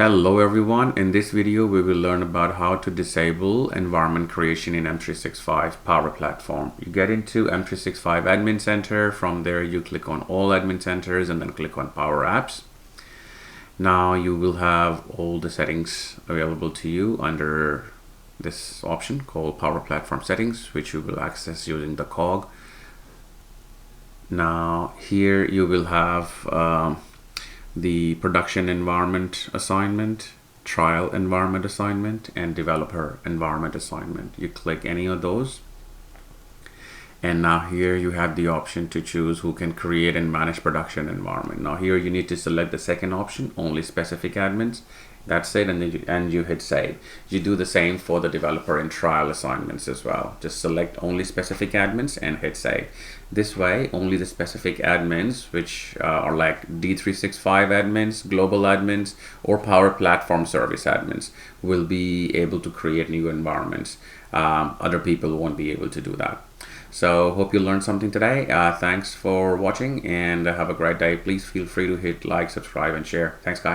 Hello everyone, in this video we will learn about how to disable environment creation in M365 Power Platform. You get into M365 Admin Center. From there you click on all admin centers and then click on Power Apps. Now you will have all the settings available to you under this option called Power Platform Settings, which you will access using the cog. Now here you will have the production environment assignment, trial environment assignment, and developer environment assignment. You click any of those, and now here you have the option to choose who can create and manage production environment. Now here you need to select the second option, only specific admins. That's it, and then you hit save. You do the same for the developer and trial assignments as well. Just select only specific admins and hit save. This way, only the specific admins, which are like D365 admins, global admins, or Power Platform Service admins, will be able to create new environments. Other people won't be able to do that. So hope you learned something today. Thanks for watching and have a great day. Please feel free to hit like, subscribe, and share. Thanks, guys.